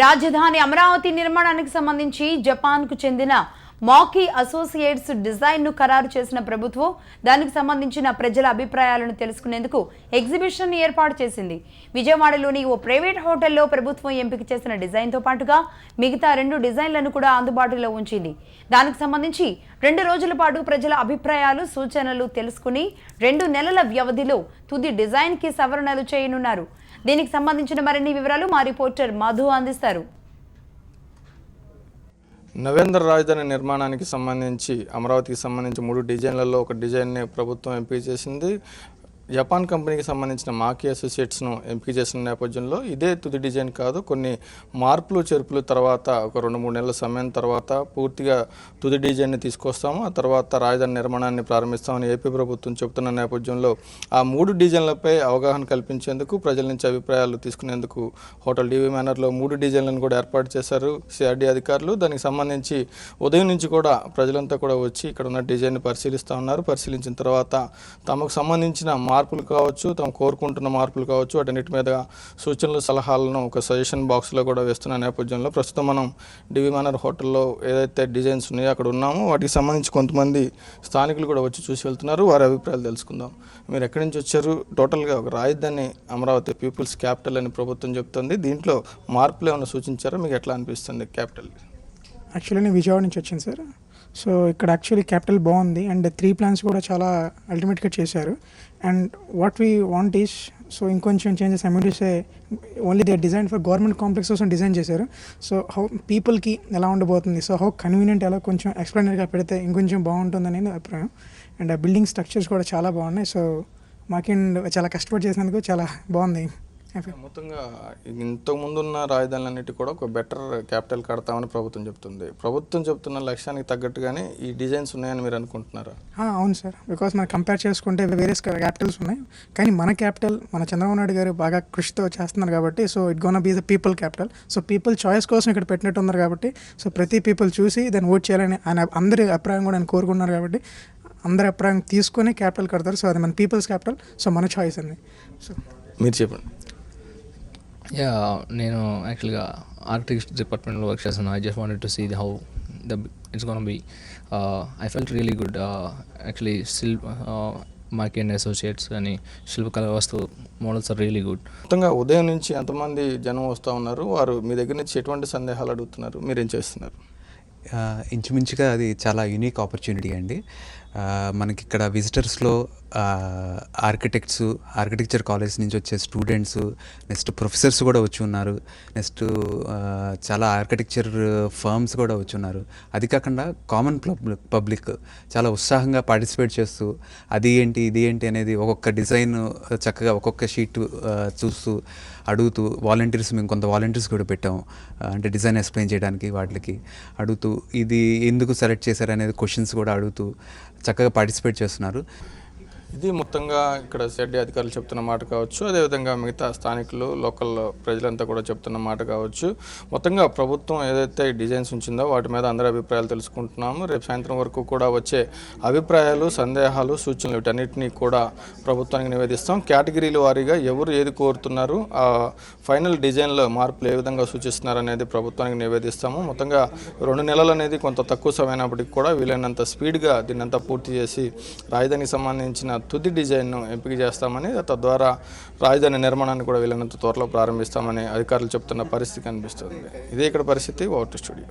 రాజధాని అమరావతి నిర్మాణానికి సంబంధించి జపాన్కు చెందిన మాకీ అసోసియేట్స్ డిజైన్ను ఖరారు చేసిన ప్రభుత్వం దానికి సంబంధించిన ప్రజల అభిప్రాయాలను తెలుసుకునేందుకు ఎగ్జిబిషన్ ఏర్పాటు చేసింది. విజయవాడలోని ఓ ప్రైవేట్ హోటల్లో ప్రభుత్వం ఎంపిక చేసిన డిజైన్తో పాటుగా మిగతా 2 డిజైన్లను కూడా అందుబాటులో ఉంచింది. దానికి సంబంధించి 2 రోజుల పాటు ప్రజల అభిప్రాయాలు, సూచనలు తెలుసుకుని 2 నెలల వ్యవధిలో తుది డిజైన్కి సవరణలు చేయనున్నారు. దీనికి సంబంధించిన మరిన్ని వివరాలు మా రిపోర్టర్ మధు అందిస్తారు. నవేంద్ర రాజధాని నిర్మాణానికి సంబంధించి అమరావతికి సంబంధించి 3 డిజైన్లలో ఒక డిజైన్ని ప్రభుత్వం ఎంపిక చేసింది. జపాన్ కంపెనీకి సంబంధించిన మాకీ అసోసియేట్స్ను ఎంపిక చేసిన నేపథ్యంలో ఇదే తుది డిజైన్ కాదు, కొన్ని మార్పులు చేర్పులు తర్వాత ఒక 2-3 నెలల సమయం తర్వాత పూర్తిగా తుది డిజైన్ని తీసుకొస్తాము, ఆ తర్వాత రాజధాని నిర్మాణాన్ని ప్రారంభిస్తామని ఏపీ ప్రభుత్వం చెబుతున్న నేపథ్యంలో ఆ 3 డిజైన్లపై అవగాహన కల్పించేందుకు ప్రజల నుంచి అభిప్రాయాలు తీసుకునేందుకు హోటల్ డివి మేనర్లో 3 డిజైన్లను కూడా ఏర్పాటు చేశారు సిఆర్డీ అధికారులు. దానికి సంబంధించి ఉదయం నుంచి కూడా ప్రజలంతా కూడా వచ్చి ఇక్కడ ఉన్న డిజైన్ని పరిశీలిస్తూ ఉన్నారు. పరిశీలించిన తర్వాత తమకు సంబంధించిన మార్పులు కావచ్చు, తాము కోరుకుంటున్న మార్పులు కావచ్చు, వాటన్నిటి మీద సూచనలు సలహాలను ఒక సజెషన్ బాక్స్లో కూడా వేస్తున్న నేపథ్యంలో ప్రస్తుతం మనం డివి మేనర్ హోటల్లో ఏదైతే డిజైన్స్ ఉన్నాయో అక్కడ ఉన్నామో వాటికి సంబంధించి కొంతమంది స్థానికులు కూడా వచ్చి చూసి వెళ్తున్నారు. వారి అభిప్రాయాలు తెలుసుకుందాం. మీరు ఎక్కడి నుంచి వచ్చారు? టోటల్గా ఒక రాజధాని అమరావతి పీపుల్స్ క్యాపిటల్ అని ప్రభుత్వం చెప్తుంది, దీంట్లో మార్పులు ఏమైనా సూచించారో మీకు ఎట్లా అనిపిస్తుంది? క్యాపిటల్ యాక్చువల్లీ నేను విజయవాడ నుంచి వచ్చాను సార్. సో ఇక్కడ యాక్చువల్లీ క్యాపిటల్ బాగుంది అండ్ 3 ప్లాన్స్ కూడా చాలా అల్టిమేట్గా చేశారు. And what we want is so ఇంకొంచెం చేంజెస్ అమ్యూనిటీసే only they design for government complex కోసం డిజైన్ చేశారు. సో హౌ పీపుల్కి ఎలా ఉండబోతుంది, సో హౌ కన్వీనియంట్ ఎలా కొంచెం ఎక్స్ప్లెయినర్గా పెడితే ఇంకొంచెం బాగుంటుందని అభిప్రాయం. అండ్ ఆ బిల్డింగ్ స్ట్రక్చర్స్ కూడా చాలా బాగున్నాయి. సో మాకేం చాలా కష్టపడి చేసినందుకు చాలా బాగుంది. మొత్తంగా ఇంతకుముందు ఉన్న రాజధానులన్నిటి కూడా ఒక బెటర్ క్యాపిటల్ కడతామని ప్రభుత్వం చెప్తుంది. ప్రభుత్వం చెప్తున్న లక్ష్యానికి తగ్గట్టుగానే ఈ డిజైన్స్ ఉన్నాయని మీరు అనుకుంటున్నారా? అవును సార్, బికాస్ మనం కంపేర్ చేసుకుంటే వేరియస్ క్యాపిటల్స్ ఉన్నాయి, కానీ మన క్యాపిటల్ మన చంద్రబాబు నాయుడు గారు బాగా కృషితో చేస్తున్నారు కాబట్టి so it gonna be the people capital. So people choice కోసం ఇక్కడ పెట్టినట్టు ఉన్నారు కాబట్టి సో ప్రతి పీపుల్ చూసి దాన్ని ఓట్ చేయాలని ఆయన అందరి అభిప్రాయం కూడా ఆయన కోరుకున్నారు కాబట్టి అందరి అభిప్రాయం తీసుకొని క్యాపిటల్ కడతారు. సో అది మన పీపుల్స్ క్యాపిటల్, సో మన చాయిస్ అండి. సో మీరు చెప్పండి. నేను యాక్చువల్గా ఆర్కిటెక్చర్ డిపార్ట్మెంట్లో వర్క్ చేస్తాను. I just wanted to see how it's gonna be. I felt really good. Actually Maki and associates అని శిల్పకళ వస్తు మోడల్స్ ఆర్ రియలీ గుడ్. మొత్తంగా ఉదయం నుంచి ఎంతమంది జనం వస్తూ ఉన్నారు? వారు మీ దగ్గర నుంచి ఎటువంటి సందేహాలు అడుగుతున్నారు? మీరేం చేస్తున్నారు? ఇంచుమించుగా అది చాలా యూనిక్ ఆపర్చునిటీ అండి. మనకి ఇక్కడ విజిటర్స్లో ఆర్కిటెక్చర్ కాలేజ్ నుంచి వచ్చే స్టూడెంట్స్, నెక్స్ట్ ప్రొఫెసర్స్ కూడా వచ్చి ఉన్నారు, నెక్స్ట్ చాలా ఆర్కిటెక్చర్ ఫర్మ్స్ కూడా వచ్చి ఉన్నారు. అది కాకుండా కామన్ పబ్లిక్ చాలా ఉత్సాహంగా పార్టిసిపేట్ చేస్తూ అది ఏంటి ఇది ఏంటి అనేది ఒక్కొక్క డిజైన్ చక్కగా ఒక్కొక్క షీట్ చూస్తూ అడుగుతూ మేము కొంత వాలంటీర్స్ కూడా పెట్టాము, అంటే డిజైన్ ఎక్స్ప్లెయిన్ చేయడానికి వాటికి అడుగుతూ ఇది ఎందుకు సెలెక్ట్ చేశారనేది క్వశ్చన్స్ కూడా అడుగుతూ చక్కగా పార్టిసిపేట్ చేస్తున్నారు. ఇది మొత్తంగా ఇక్కడ సిఆర్డీ అధికారులు చెప్తున్న మాట కావచ్చు, అదేవిధంగా మిగతా స్థానికులు లోకల్ ప్రజలంతా కూడా చెప్తున్న మాట కావచ్చు. మొత్తంగా ప్రభుత్వం ఏదైతే డిజైన్స్ ఉంచిందో వాటి మీద అందరి అభిప్రాయాలు తెలుసుకుంటున్నాము. రేపు సాయంత్రం వరకు కూడా వచ్చే అభిప్రాయాలు, సందేహాలు, సూచనలు వీటన్నిటినీ కూడా ప్రభుత్వానికి నివేదిస్తాం. కేటగిరీల వారీగా ఎవరు ఏది కోరుతున్నారు, ఆ ఫైనల్ డిజైన్లో మార్పులు ఏ విధంగా సూచిస్తున్నారు అనేది ప్రభుత్వానికి నివేదిస్తాము. మొత్తంగా 2 నెలలు అనేది కొంత తక్కువ సమయమైనప్పటికీ కూడా వీలైనంత స్పీడ్గా దీన్నంతా పూర్తి చేసి రాజధానికి సంబంధించిన తుది డిజైన్ను ఎంపిక చేస్తామని, తద్వారా రాజధాని నిర్మాణాన్ని కూడా వీలైనంత త్వరలో ప్రారంభిస్తామని అధికారులు చెప్తున్న పరిస్థితి కనిపిస్తుంది. ఇదే ఇక్కడ పరిస్థితి. Over to studio.